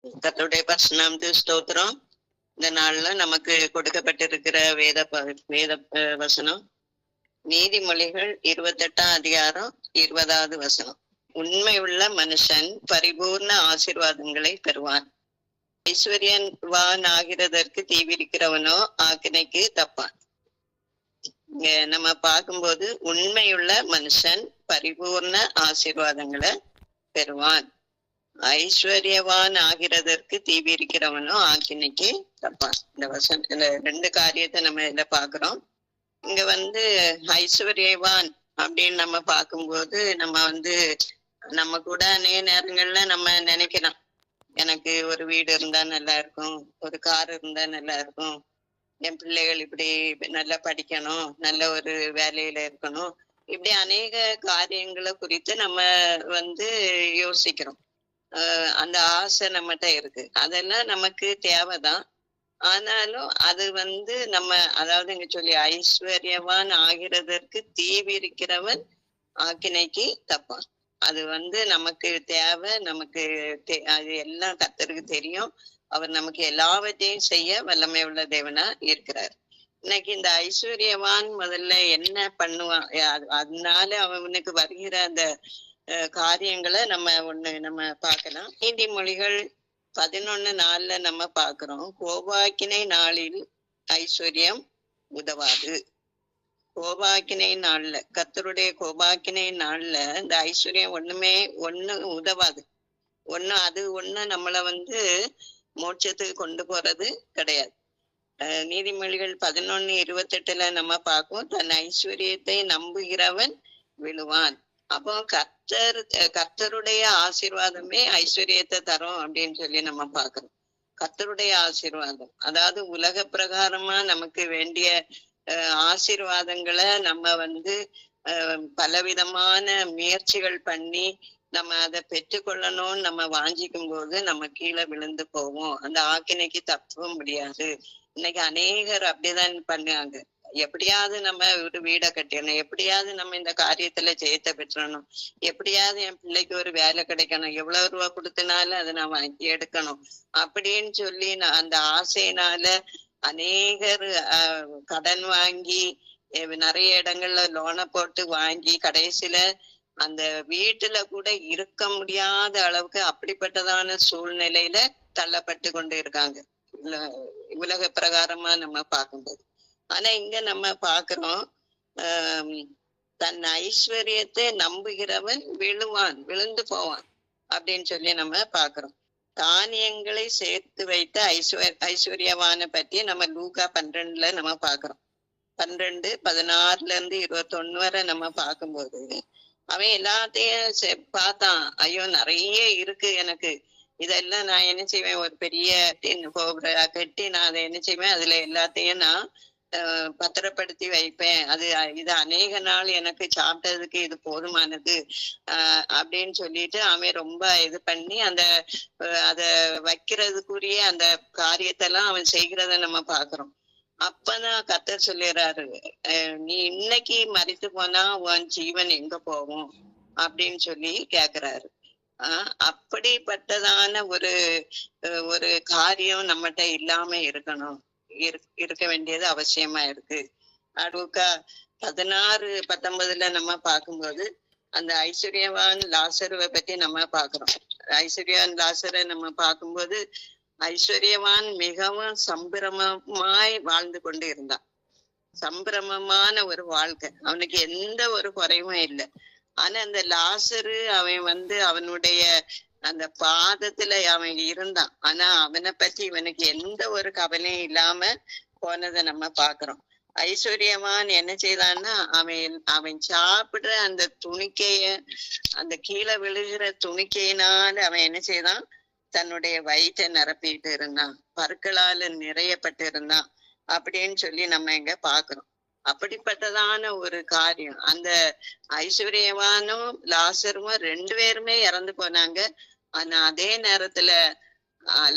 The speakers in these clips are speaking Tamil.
கர்த்தருடைய பரிசுநாமத்துக்கு ஸ்தோத்திரம். இந்த நாள்ல நமக்கு கொடுக்கப்பட்டிருக்கிற வேத வசனம் நீதிமொழிகள் 28ஆம் அதிகாரம் 20வது வசனம். உண்மையுள்ள மனுஷன் பரிபூர்ண ஆசீர்வாதங்களை பெறுவான். ஐஸ்வர்யவான் ஆகிறதற்கு தீவிரிக்கிறவனோ ஆக்கினைக்கு தப்பான். இங்க நம்ம பார்க்கும்போது உண்மையுள்ள மனுஷன் பரிபூர்ண ஆசீர்வாதங்களை பெறுவான். ஐஸ்வர்யவான் ஆகிறதற்கு தீவிரிக்கிறவனும் ஆக்கினைக்கு தப்பான். இந்த ரெண்டு காரியத்தை நம்ம இதுல பாக்குறோம். இங்க ஐஸ்வர்யவான் அப்படின்னு நம்ம பார்க்கும்போது நம்ம கூட அநேக நேரங்கள்ல நம்ம நினைக்கலாம், எனக்கு ஒரு வீடு இருந்தா நல்லா இருக்கும், ஒரு கார் இருந்தா நல்லா இருக்கும், என் பிள்ளைகள் இப்படி நல்லா படிக்கணும், நல்ல ஒரு வேலையில இருக்கணும், இப்படி அநேக காரியங்களை குறித்து நம்ம யோசிக்கிறோம். அந்த ஆசை நம்மகிட்ட இருக்கு. அதெல்லாம் நமக்கு தேவைதான். ஆனாலும் அது நம்ம அதாவது இங்க சொல்லி ஐஸ்வர்யவான் ஆகிறதற்கு தீவிரிக்கிறவன் ஆக்கினைக்கு தப்பான். அது நமக்கு தேவை. நமக்கு அது எல்லாம் கர்த்தருக்கு தெரியும். அவர் நமக்கு எல்லாவற்றையும் செய்ய வல்லமை உள்ள தேவனா இருக்கிறார். இன்னைக்கு இந்த ஐஸ்வர்யவான் முதல்ல என்ன பண்ணுவான், அதனால அவனுக்கு வருகிற அந்த காரியங்களை நம்ம பார்க்கலாம். நீதிமொழிகள் 11:4 நம்ம பார்க்கிறோம். கோபாக்கினை நாளில் ஐஸ்வர்யம் உதவாது. கோபாக்கினை நாள்ல, கர்த்தருடைய கோபாக்கினை நாள்ல இந்த ஐஸ்வர்யம் ஒண்ணு உதவாது. அது நம்மள மோட்சத்துக்கு கொண்டு போறது கிடையாது. நீதிமொழிகள் 11:28 நம்ம பார்ப்போம், தன் ஐஸ்வர்யத்தை நம்புகிறவன் விழுவான். அப்போ கர்த்தருடைய ஆசீர்வாதமே ஐஸ்வர்யத்தை தரும் அப்படின்னு சொல்லி நம்ம பார்க்கிறோம். கர்த்தருடைய ஆசீர்வாதம், அதாவது உலக பிரகாரமா நமக்கு வேண்டிய ஆசீர்வாதங்களை நம்ம பலவிதமான முயற்சிகள் பண்ணி நம்ம அதை பெற்றுக்கொள்ளணும்னு நம்ம வாஞ்சிக்கும் போது நம்ம கீழே விழுந்து போவோம். அந்த ஆக்கினைக்கு தப்ப முடியாது. இன்னைக்கு அநேகர் அப்படிதான் பண்ணாங்க. எப்படியாவது நம்ம ஒரு வீடை கட்டிடணும், எப்படியாவது நம்ம இந்த காரியத்துல ஜெயத்தை பெற்றணும், எப்படியாவது என் பிள்ளைக்கு ஒரு வேலை கிடைக்கணும், எவ்வளவு ரூபா கொடுத்தனாலும் அதை நான் வாங்கி எடுக்கணும் அப்படின்னு சொல்லி அந்த ஆசையினால அநேகர் கடன் வாங்கி நிறைய இடங்கள்ல லோனை போட்டு வாங்கி கடைசியில அந்த வீட்டுல கூட இருக்க முடியாத அளவுக்கு அப்படிப்பட்டதான சூழ்நிலையில தள்ளப்பட்டு கொண்டு இருக்காங்க உலக பிரகாரமா நம்ம பார்க்கும்போது. ஆனா இங்க நம்ம பாக்குறோம், தன் ஐஸ்வர்யத்தை நம்புகிறவன் விழுந்து போவான் அப்படின்னு சொல்லி நம்ம பாக்குறோம். தானியங்களை சேர்த்து வைத்த ஐஸ்வர்யவான பற்றி நம்ம லூக்கா 12 நம்ம பாக்குறோம். 12:16-21 வரை நம்ம பார்க்கும்போது அவன் எல்லாத்தையும் பார்த்தான். ஐயோ நிறைய இருக்கு எனக்கு, இதெல்லாம் நான் என்ன செய்வேன், ஒரு பெரிய கட்டி நான் அதை என்ன செய்வேன், அதுல எல்லாத்தையும் நான் பத்திரப்படுத்தி வைப்பேன், இது அநேக நாள் எனக்கு சாப்பிட்டதுக்கு இது போதுமானது அப்படின்னு சொல்லிட்டு அவன் ரொம்ப இது பண்ணி அத வைக்கிறதுக்குரிய அந்த காரியத்தெல்லாம் அவன் செய்கிறத நம்ம பாக்குறோம். அப்பதான் கர்த்தர் சொல்லிடுறாரு, நீ இன்னைக்கு மரித்து போனா உன் ஜீவன் எங்க போகும் அப்படின்னு சொல்லி கேக்குறாரு. அப்படிப்பட்டதான ஒரு காரியம் நம்மகிட்ட இல்லாம இருக்க வேண்டியது அவசியமா இருக்கு. லூக்கா 16:19 நம்ம பார்க்கும்போது அந்த ஐஸ்வர்யவான் லாசருவை பத்தி நம்ம பாக்குறோம். ஐஸ்வர்யவான் லாசரை நம்ம பார்க்கும்போது ஐஸ்வர்யவான் மிகவும் சம்பிரமமாய் வாழ்ந்து கொண்டு இருந்தான். சம்பிரமமான ஒரு வாழ்க்கை, அவனுக்கு எந்த ஒரு குறைவும் இல்லை. ஆனா அந்த லாசரு அவன் அவனுடைய அந்த பாதத்துல அவன் இருந்தான். ஆனா அவனை பற்றி இவனுக்கு எந்த ஒரு கவலையும் இல்லாம போனதை நம்ம பாக்குறோம். ஐஸ்வர்யவான் என்ன செய்தான்னா, அவன் சாப்பிடுற அந்த துணிக்கைய, அந்த கீழே விழுகிற துணிக்கையினால அவன் என்ன செய்தான், தன்னுடைய வயிற்றை நிரப்பிட்டு இருந்தான், பற்களால நிறையப்பட்டு இருந்தான் அப்படின்னு சொல்லி நம்ம இங்க பாக்குறோம். அப்படிப்பட்டதான ஒரு காரியம். அந்த ஐஸ்வர்யவானும் லாசரும் 2 பேருமே இறந்து போனாங்க. ஆனா அதே நேரத்துல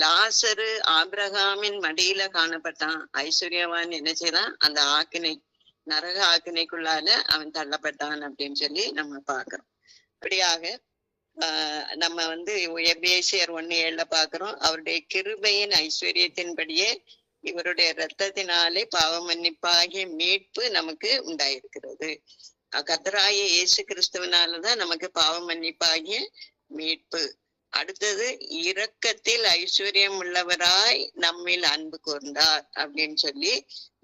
லாசரு ஆபிரகாமின் மடியில காணப்பட்டான். ஐஸ்வர்யவான் என்ன செய்தான், அந்த நரக ஆக்கினைக்குள்ளால அவன் தள்ளப்பட்டான் அப்படின்னு சொல்லி நம்ம பாக்குறோம். அப்படியாக நம்ம வந்து எபேசியர் 1:7 பாக்குறோம். அவருடைய கிருபையின் ஐஸ்வர்யத்தின்படியே இவருடைய இரத்தத்தினாலே பாவ மன்னிப்பாகிய மீட்பு நமக்கு உண்டாயிருக்கிறது. கர்த்தராகிய இயேசு கிறிஸ்துவனாலதான் நமக்கு பாவ மன்னிப்பாகிய மீட்பு. அடுத்தது, இரக்கத்தில் ஐஸ்வர்யம் உள்ளவராய் நம்மில் அன்பு கூர்ந்தார் அப்படின்னு சொல்லி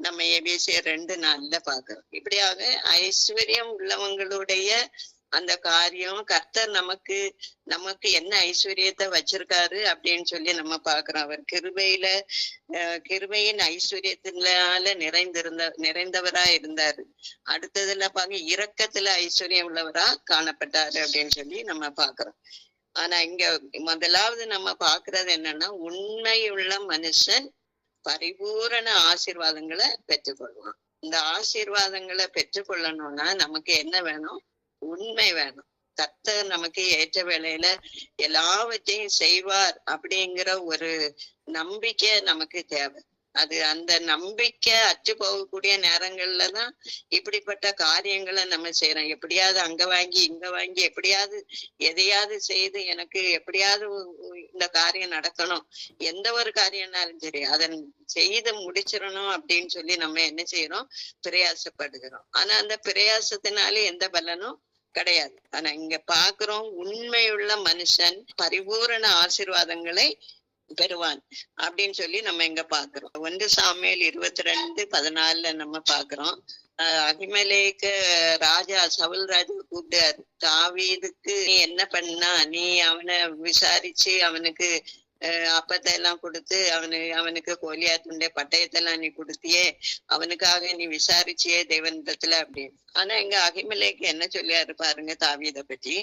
நம்ம எபேசியர் 2:4 பாக்குறோம். இப்படியாக ஐஸ்வர்யம் உள்ளவங்களுடைய அந்த காரியம் கர்த்தர் நமக்கு என்ன ஐஸ்வர்யத்தை வச்சிருக்காரு அப்படின்னு சொல்லி நம்ம பாக்குறோம். அவர் கிருபையின் ஐஸ்வர்யத்தினால நிறைந்தவரா இருந்தாரு. அடுத்ததுல இரக்கத்துல ஐஸ்வர்யம் உள்ளவரா காணப்பட்டாரு அப்படின்னு சொல்லி நம்ம பாக்குறோம். ஆனா இங்க முதலாவது நம்ம பாக்குறது என்னன்னா, உண்மையுள்ள மனுஷன் பரிபூரண ஆசீர்வாதங்களை பெற்றுக்கொள்வான். இந்த ஆசீர்வாதங்களை பெற்றுக்கொள்ளணும்னா நமக்கு என்ன வேணும்? உண்மை வேணும். கர்த்தர் நமக்கு ஏற்ற வேளையில எல்லாவற்றையும் செய்வார் அப்படிங்கிற ஒரு நம்பிக்கை நமக்கு தேவை. அந்த நம்பிக்கை அற்று போகக்கூடிய நேரங்கள்லதான் இப்படிப்பட்ட காரியங்களை நம்ம செய்யறோம். எப்படியாவது அங்க வாங்கி இங்க வாங்கி எப்படியாவது எதையாவது செய்து எனக்கு எப்படியாவது இந்த காரியம் நடக்கணும், எந்த ஒரு காரியம்னாலும் சரி அதை செய்து முடிச்சிடணும் அப்படின்னு சொல்லி நம்ம என்ன செய்யறோம்? பிரயாசப்படுகிறோம். ஆனா அந்த பிரயாசத்தினால எந்த பலனும் கிடையாது. ஆனா இங்க பாக்குறோம், உண்மையுள்ள மனுஷன் பரிபூரண ஆசீர்வாதங்களை பெறுவான் அப்படின்னு சொல்லி நம்ம இங்க பாக்குறோம். 1 சாமுவேல் 22:14 நம்ம பாக்குறோம். அகிமெலேக்கு ராஜா சவுல் ராஜா கூப்பிட்டாரு, தாவீதுக்கு நீ என்ன பண்ணா? நீ அவனை விசாரிச்சு அவனுக்கு அப்பத்தை எல்லாம் கொடுத்து அவனுக்கு கோலியாத்துடைய பட்டயத்தெல்லாம் நீ கொடுத்தியே, அவனுக்காக நீ விசாரிச்சியே தேவனிடத்துல அப்படின்னு. ஆனா இங்க அகிமெலேக்கு என்ன சொல்லியாரு பாருங்க தாவீதை பற்றி.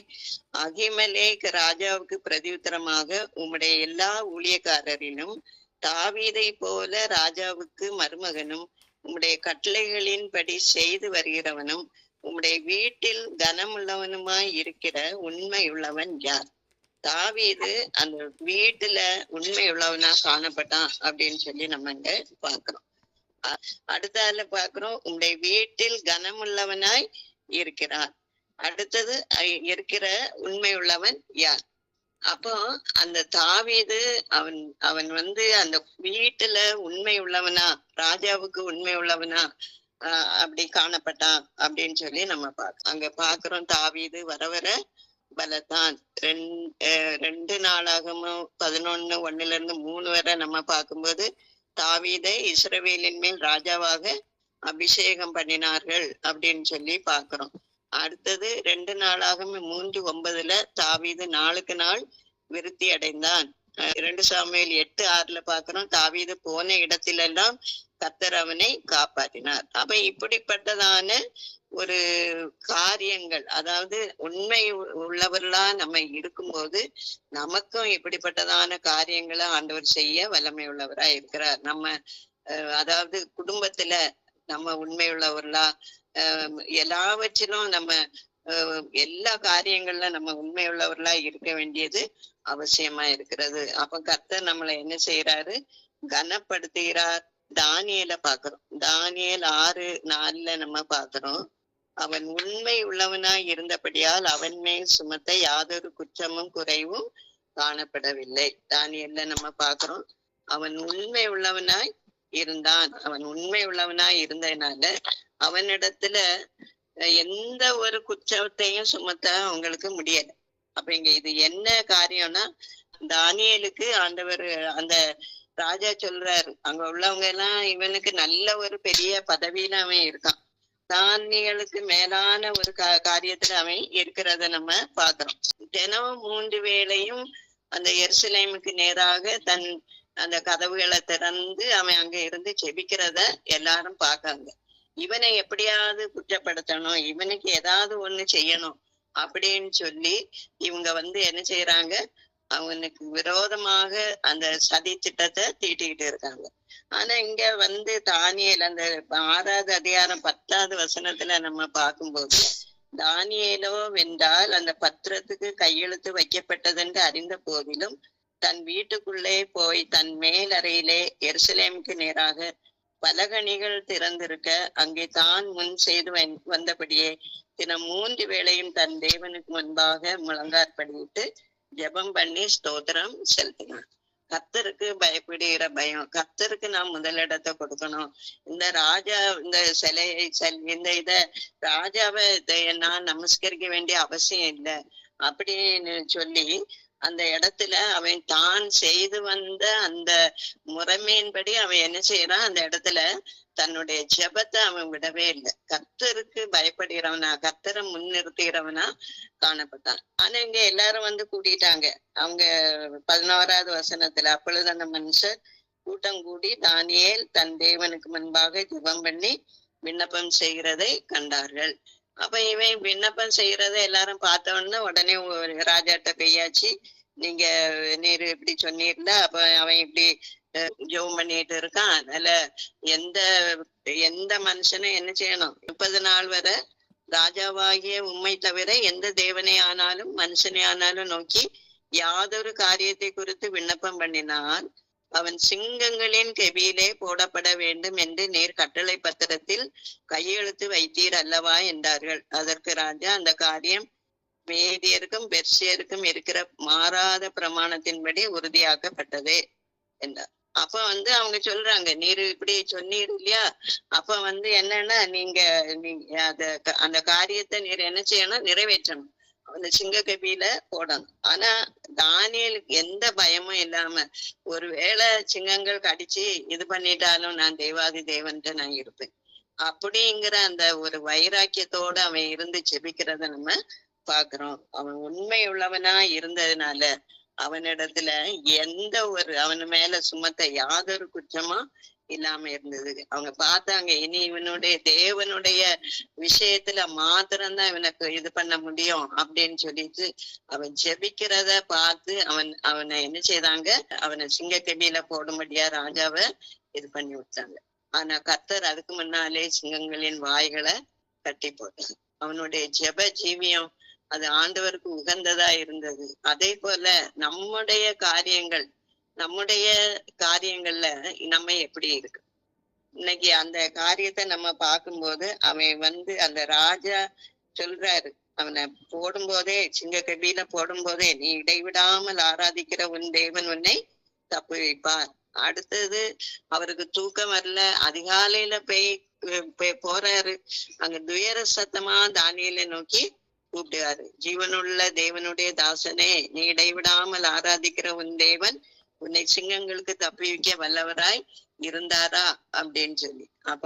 அகிமெலேக் ராஜாவுக்கு பிரதியுத்தரமாக, உம்முடைய எல்லா ஊழியக்காரரிலும் தாவீதை போல ராஜாவுக்கு மருமகனும் உம்முடைய கட்டளைகளின்படி செய்து வருகிறவனும் உம்முடைய வீட்டில் கனமுள்ளவனுமாய் இருக்கிற உண்மையுள்ளவன் யார்? தாவீது அந்த வீட்டுல உண்மை உள்ளவனா காணப்பட்டான் அப்படின்னு சொல்லி நம்ம இங்க பாக்குறோம். அடுத்ததுல பாக்குறோம், உங்களுடைய வீட்டில் கனமுள்ளவனாய் இருக்கிறான். அடுத்தது, இருக்கிற உண்மை உள்ளவன் யார்? அப்போ அந்த தாவீது அவன் வந்து அந்த வீட்டுல உண்மை உள்ளவனா, ராஜாவுக்கு உண்மை உள்ளவனா அப்படி காணப்பட்டான் அப்படின்னு சொல்லி நம்ம அங்க பாக்குறோம். தாவீது வர வர பலத்தான். 2 நாளாகமும் 11:1-3 வரை நம்ம பார்க்கும்போது தாவீதை இஸ்ரவேலின் மேல் ராஜாவாக அபிஷேகம் பண்ணினார்கள் அப்படின்னு சொல்லி பாக்குறோம். அடுத்தது 2 நாளாகமும் 3:9 தாவீது நாளுக்கு நாள் விருத்தி அடைந்தான். 2 சாமுவேல் 8:6 பாக்குறோம், தாவீது போன இடத்திலெல்லாம் கர்த்தர் அவனை காப்பாற்றினார். அப்ப இப்படிப்பட்டதான ஒரு காரியங்கள், அதாவது உண்மை உள்ளவர்களா நம்ம இருக்கும்போது நமக்கும் இப்படிப்பட்டதான காரியங்களை ஆண்டவர் செய்ய வல்லமை உள்ளவரா இருக்கிறார். நம்ம அதாவது குடும்பத்துல நம்ம உண்மை உள்ளவர்களா, எல்லாவற்றிலும் நம்ம எல்லா காரியங்கள்ல நம்ம உண்மை உள்ளவர்களா இருக்க வேண்டியது அவசியமா இருக்கிறது. அப்ப கர்த்தர் நம்மளை என்ன செய்யறாரு? கனப்படுத்துகிறார். தானியேலை பாக்குறோம். தானியேல் 6:4 நம்ம பாக்குறோம், அவன் உண்மை உள்ளவனாய் இருந்தபடியால் அவன் மேல் சுமத்த யாதொரு குற்றமும் குறைவும் காணப்படவில்லை. தானியேல்ல நம்ம பாக்குறோம், அவன் உண்மை உள்ளவனாய் இருந்தான். அவன் உண்மை உள்ளவனாய் இருந்ததுனால அவனிடத்துல எந்த ஒரு குற்றத்தையும் சுமத்த அவங்களுக்கு முடியல. அப்ப இங்க இது என்ன காரியம்னா, தானியேலுக்கு ஆண்டவர் அந்த ராஜா சொல்றாரு, அங்க உள்ளவங்க எல்லாம் இவனுக்கு நல்ல ஒரு பெரிய பதவியில அவன் இருக்கான், தானியேலுக்கு மேலான ஒரு காரியத்துல அவன் இருக்கிறத நம்ம பாக்குறோம். தினமும் 3 வேளையும் அந்த எருசலேமுக்கு நேராக அந்த கதவுகளை திறந்து அவன் அங்க இருந்து செபிக்கிறத எல்லாரும் பாக்காங்க. இவனை எப்படியாவது குற்றப்படுத்தணும், இவனுக்கு ஏதாவது ஒண்ணு செய்யணும் அப்படின்னு சொல்லி இவங்க என்ன செய்யறாங்க? அவனுக்கு விரோதமாக அந்த சதி திட்டத்தை தீட்டிக்கிட்டு இருக்காங்க. ஆனா இங்க தானியேல் அந்த 6வது அதிகாரம் 10வது வசனத்துல நம்ம பார்க்கும்போது, தானியேலோ வென்றால் அந்த பத்திரத்துக்கு கையெழுத்து வைக்கப்பட்டதென்று அறிந்த போதிலும் தன் வீட்டுக்குள்ளே போய் தன் மேலறையிலே எருசலேமுக்கு நேராக பலகணிகள் திறந்திருக்க அங்கே தான் முன் செய்து வந்தபடியே தினம் 3 வேளையும் தன் தேவனுக்கு முன்பாக முழங்காற்படியிட்டு ஜெபம் பண்ணி ஸ்தோத்திரம் செலுத்தினான். கர்த்தருக்கு பயப்படுகிற பயம், கர்த்தருக்கு நான் முதலிடத்தை கொடுக்கணும். இந்த ராஜா இந்த சிலையை இந்த ராஜாவை நான் நமஸ்கரிக்க வேண்டிய அவசியம் இல்லை அப்படின்னு சொல்லி அந்த இடத்துல அவன் தான் செய்து வந்த அந்த முறைமையின்படி அவன் என்ன செய்யறான், அந்த இடத்துல தன்னுடைய ஜெபத்தை அவன் விடவே இல்லை. கர்த்தருக்கு பயப்படுகிறவனா, கர்த்தரை முன்னிறுத்துகிறவனா காணப்பட்டான். ஆனா இங்க எல்லாரும் வந்து கூட்டிட்டாங்க. அவங்க 11வது வசனத்துல, அப்பொழுது அந்த மனுஷர் கூட்டம் கூடி தானியேல் தன் தேவனுக்கு முன்பாக ஜெபம் பண்ணி விண்ணப்பம் செய்கிறதை கண்டார்கள். அப்ப இவன் விண்ணப்பம் செய்யறத எல்லாரும் பார்த்தோன்னா உடனே ராஜாட்ட பெய்யாச்சு, நீர் இப்படி சொன்னீர்ல, அப்ப அவன் இப்படி ஜெபம் பண்ணிட்டு இருக்கான். அதனால எந்த மனுஷனும் என்ன செய்யணும், 30 நாள் வரை ராஜாவாகிய உம்மை தவிர எந்த தேவனை ஆனாலும் மனுஷனை ஆனாலும் நோக்கி யாதொரு காரியத்தை குறித்து விண்ணப்பம் பண்ணினால் அவன் சிங்கங்களின் கெபியிலே போடப்பட வேண்டும் என்று நீர் கட்டளை பத்திரத்தில் கையெழுத்து வைத்தீர் அல்லவா என்றார்கள். அதற்கு ராஜா, அந்த காரியம் மேதியருக்கும் பெர்சியருக்கும் இருக்கிற மாறாத பிரமாணத்தின்படி உறுதியாக்கப்பட்டது என்றார். அப்ப அவங்க சொல்றாங்க, நீர் இப்படி சொன்னீர் இல்லையா, அப்ப என்னன்னா நீங்க அந்த காரியத்தை நீர் என்ன செய்யணும், நிறைவேற்றணும், அந்த சிங்க கபியில போடணும். ஆனா தானியேலுக்கு எந்த பயமும் இல்லாம, ஒருவேளை சிங்கங்கள் கடிச்சு இது பண்ணிட்டாலும் நான் தேவாதி தேவன்ட்டு நான் இருப்பேன் அப்படிங்கிற அந்த ஒரு வைராக்கியத்தோட அவன் இருந்து ஜெபிக்கிறத நம்ம பாக்குறோம். அவன் உண்மை உள்ளவனா இருந்ததுனால அவனிடத்துல அவன் மேல சுமத்த யாதொரு குற்றமா இல்லாம இருந்தது. அவங்க பார்த்தாங்க, இனி இவனுடைய தேவனுடைய விஷயத்துல மாத்திரம்தான் இவனுக்கு இது பண்ண முடியும் அப்படின்னு சொல்லிட்டு அவன் ஜெபிக்கிறத பார்த்து அவனை என்ன செய்தாங்க, அவனை சிங்க கெபியில போடும்படியா ராஜாவை இது பண்ணி விட்டாங்க. ஆனா கர்த்தர் அதுக்கு முன்னாலே சிங்கங்களின் வாய்களை கட்டி போட்டார். அவனுடைய ஜெப ஜீவியம் அது ஆண்டவருக்கு உகந்ததா இருந்தது. அதே போல நம்முடைய காரியங்கள்ல நம்ம எப்படி இருக்கு இன்னைக்கு அந்த காரியத்தை நம்ம பார்க்கும்போது, அவன் அந்த ராஜா சொல்றாரு, அவனை போடும்போதே சிங்க கபியில போடும்போதே, நீ இடைவிடாமல் ஆராதிக்கிற உன் தேவன் உன்னை தப்பு வைப்பார். அடுத்தது அவருக்கு தூக்கம் வரல, அதிகாலையில போறாரு, அங்க துயர சத்தமா தானியேலை நோக்கி கூப்பிடுவாரு, ஜீவனுள்ள தேவனுடைய தாசனே, நீ இடைவிடாமல் ஆராதிக்கிற உன் தேவன் உன்னை சிங்கங்களுக்கு தப்பி வைக்க வல்லவராய் இருந்தாரா அப்படின்னு சொல்லி. அப்ப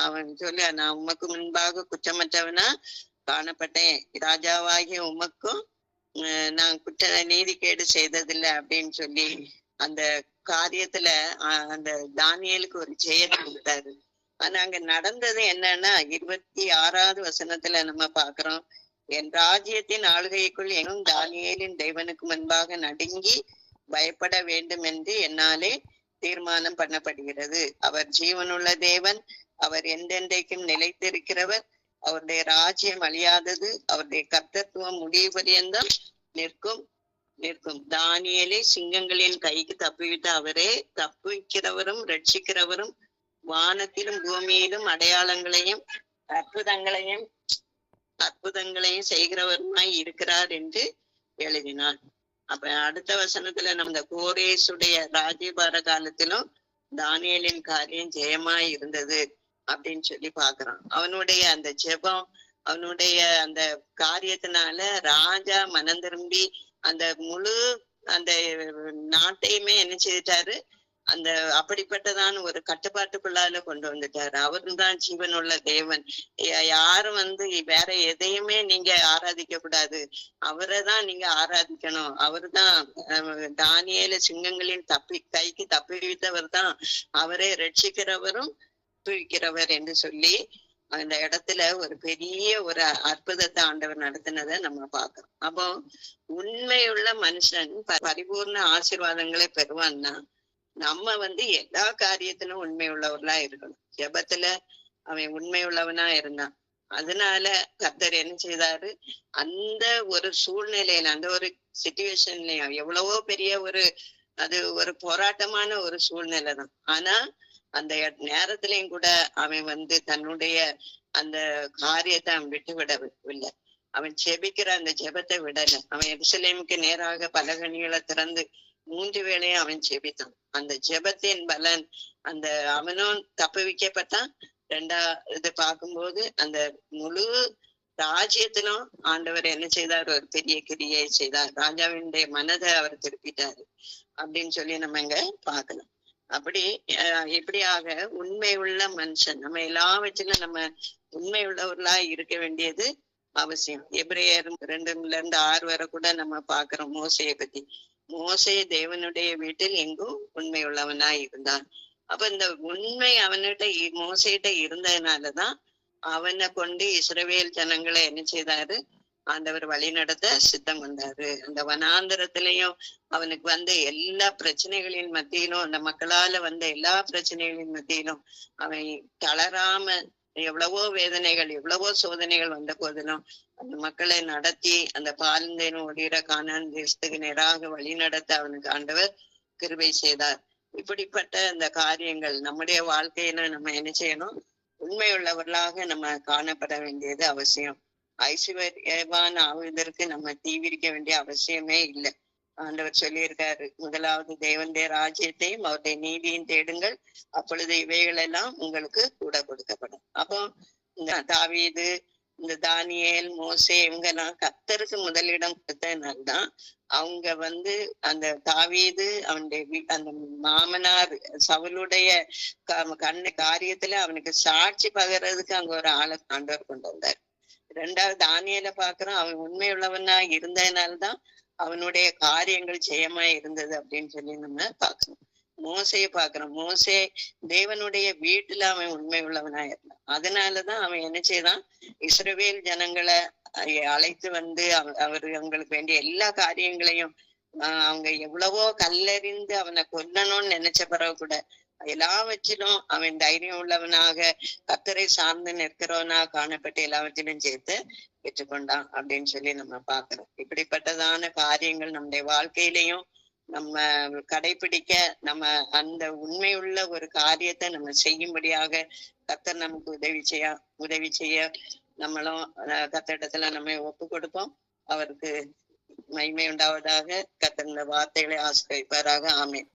அவன் சொல்ல, நான் உமக்கு முன்பாக குற்றமற்றவனா காணப்பட்டேன், ராஜாவாகிய உமக்கும் நான் நீதிகேடு செய்ததில்லை அப்படின்னு சொல்லி அந்த காரியத்துல அந்த தானியேலுக்கு ஒரு ஜெயத்தை கொடுத்தாரு. ஆனா அங்க நடந்தது என்னன்னா, 26வது வசனத்துல நம்ம பாக்குறோம், என் ராஜ்யத்தின் ஆளுகைக்குள் எங்கும் தானியேலின் தேவனுக்கு முன்பாக நடுங்கி பயப்பட வேண்டும் என்று என்னாலே தீர்மானம் பண்ணப்படுகிறது. அவர் ஜீவனுள்ள தேவன், அவர் எந்தெந்தைக்கும் நிலைத்திருக்கிறவர், அவருடைய ராஜ்யம் அழியாதது, அவருடைய கர்த்தத்துவம் முடிவு பரியந்தம் நிற்கும். தானியேலை சிங்கங்களின் கைக்கு தப்பிவிட்ட அவரே தப்பிக்கிறவரும் ரட்சிக்கிறவரும் வானத்திலும் பூமியிலும் அடையாளங்களையும் அற்புதங்களையும் செய்கிறவருமாய் இருக்கிறார் என்று எழுதினார். அப்ப அடுத்த வசனத்துல நம்ம கோரேசுடைய ராஜ்யபார காலத்திலும் தானியேலின் காரியம் ஜெயமாய் இருந்தது அப்படின்னு சொல்லி பாக்குறான். அவனுடைய அந்த ஜெபம், அவனுடைய அந்த காரியத்தினால ராஜா மனம் திரும்பி அந்த முழு அந்த நாட்டையுமே என்ன செய்துட்டாரு, அந்த அப்படிப்பட்டதான ஒரு கட்டுப்பாட்டுக்குள்ளால கொண்டு வந்துட்டாரு. அவருதான் ஜீவனுள்ள தேவன். யாரும் வேற எதையுமே நீங்க ஆராதிக்க கூடாது, அவரை தான் நீங்க ஆராதிக்கணும். அவருதான் தானியேல சிங்கங்களின் கைக்கு தப்பிவித்தவர் தான், அவரை ரட்சிக்கிறவரும் தூக்கிறவர் என்று சொல்லி அந்த இடத்துல ஒரு பெரிய ஒரு அற்புதத்தை ஆண்டவர் நடத்தினதை நம்ம பார்க்கிறோம். அப்போ உண்மையுள்ள மனுஷன் பரிபூர்ண ஆசீர்வாதங்களை பெறுவான்னா நம்ம எல்லா காரியத்திலும் உண்மை உள்ளவர்களா இருக்கணும். ஜெபத்துல அவன் உண்மை உள்ளவனா இருந்தான். அதனால கர்த்தர் என்ன செய்தாரு, அந்த ஒரு சூழ்நிலையில, அந்த ஒரு சிச்சுவேஷன்லயும், எவ்வளவோ பெரிய அது ஒரு போராட்டமான ஒரு சூழ்நிலை தான். ஆனா அந்த நேரத்திலையும் கூட அவன் தன்னுடைய அந்த காரியத்தை அவன் விட்டு விடவில்லை. அவன் ஜெபிக்கிற அந்த ஜெபத்தை விடல. அவன் எருசலேமுக்கு நேராக பலகணிகளை திறந்து 3 வேளையும் அவன் ஜெபித்தான். அந்த ஜெபத்தின் பலன் அந்த அவனும் தப்புவிக்கப்பட்டான். இது பார்க்கும்போது அந்த முழு ராஜ்யத்திலும் ஆண்டவர் என்ன செய்தார்? ஒரு பெரிய கிரியை செய்தார். ராஜாவினுடைய மனதை அவர் திருப்பிட்டாரு அப்படின்னு சொல்லி நம்ம இங்க பார்க்கலாம். அப்படி இப்படியாக உண்மை உள்ள மனுஷன், நம்ம எல்லாவற்றிலும் நம்ம உண்மை உள்ளவர்களா இருக்க வேண்டியது அவசியம். எபிரேயர் 2:6 வரை கூட நம்ம பார்க்கிறோம் மோசையை பத்தி. மோசே தேவனுடைய வீட்டில் எங்கும் உண்மை உள்ளவனா இருந்தான். அப்ப இந்த உண்மை அவன்கிட்ட மோசைகிட்ட இருந்ததுனாலதான் அவனை கொண்டு இஸ்ரவேல் ஜனங்களை என்ன செய்தாரு? ஆண்டவர் வழி நடத்த சித்தம் கொண்டாரு. அந்த வனாந்திரத்திலையும் அவனுக்கு எல்லா பிரச்சனைகளின் மத்தியிலும், அந்த மக்களால எல்லா பிரச்சனைகளின் மத்தியிலும் அவன் தளராம, எவ்வளவோ வேதனைகள் எவ்வளவோ சோதனைகள் வந்த போதிலும் அந்த மக்களை நடத்தி அந்த பாலந்தேன் ஓடிற கானான் தேசத்துக்கு நேராக வழி நடத்த அவனுக்கு ஆண்டவர் கிருபை செய்தார். இப்படிப்பட்ட அந்த காரியங்கள் நம்முடைய வாழ்க்கையில நம்ம என்ன செய்யணும்? உண்மை உள்ளவர்களாக நம்ம காணப்பட வேண்டியது அவசியம். ஐஸ்வர்யவான் ஆவதற்கு நம்ம தீவிரிக்க வேண்டிய அவசியமே இல்லை. ஆண்டவர் சொல்லியிருக்காரு, முதலாவது தேவனுடைய ராஜ்யத்தையும் அவருடைய நீதியும் தேடுங்கள், அப்பொழுது இவைகள் எல்லாம் உங்களுக்கு கூட கொடுக்கப்படும். அப்போ இந்த தாவீது, இந்த தானியேல், மோசே இவங்கெல்லாம் கர்த்தருக்கு முதலிடம் கொடுத்ததுனால்தான் அவங்க அந்த தாவீது அவனுடைய அந்த மாமனார் சவுலுடைய கண்ணு காரியத்துல அவனுக்கு சாட்சி பகர்றதுக்கு அங்க ஒரு ஆளை ஆண்டவர் கொண்டு வந்தார். 2வது தானியேலை பாக்குறோம், அவன் உண்மை உள்ளவனா இருந்ததுனால்தான் அவனுடைய காரியங்கள் ஜெயமா இருந்தது அப்படின்னு சொல்லி நம்ம பார்க்கணும். மோசையை பார்க்கிறோம், மோசே தேவனுடைய வீட்டுல அவன் உண்மை உள்ளவனா இருந்தான். அதனாலதான் அவன் என்ன செய்தான்? இஸ்ரவேல் ஜனங்களை அழைத்து அவங்களுக்கு வேண்டிய எல்லா காரியங்களையும் அவங்க எவ்வளவோ கல்லறிந்து அவனை கொல்லணும்னு நினைச்ச பிறகு கூட எல்லாவற்றிலும் அவன் தைரியம் உள்ளவனாக கர்த்தரை சார்ந்து நிற்கிறவனா காணப்பட்டு எல்லாவற்றிலும் சேர்த்து பெற்றுக்கொண்டான் அப்படின்னு சொல்லி நம்ம பார்க்கிறோம். இப்படிப்பட்டதான காரியங்கள் நம்முடைய வாழ்க்கையிலையும் நம்ம கடைபிடிக்க, நம்ம அந்த உண்மையுள்ள ஒரு காரியத்தை நம்ம செய்யும்படியாக கர்த்தர் நமக்கு உதவி செய்ய நம்மளும் கர்த்தரிடத்துல நம்ம ஒப்பு கொடுப்போம். அவருக்கு மகிமை உண்டாவதாக. கர்த்தர் இந்த வார்த்தைகளை ஆசீர்வதிப்பாராக. ஆமென்.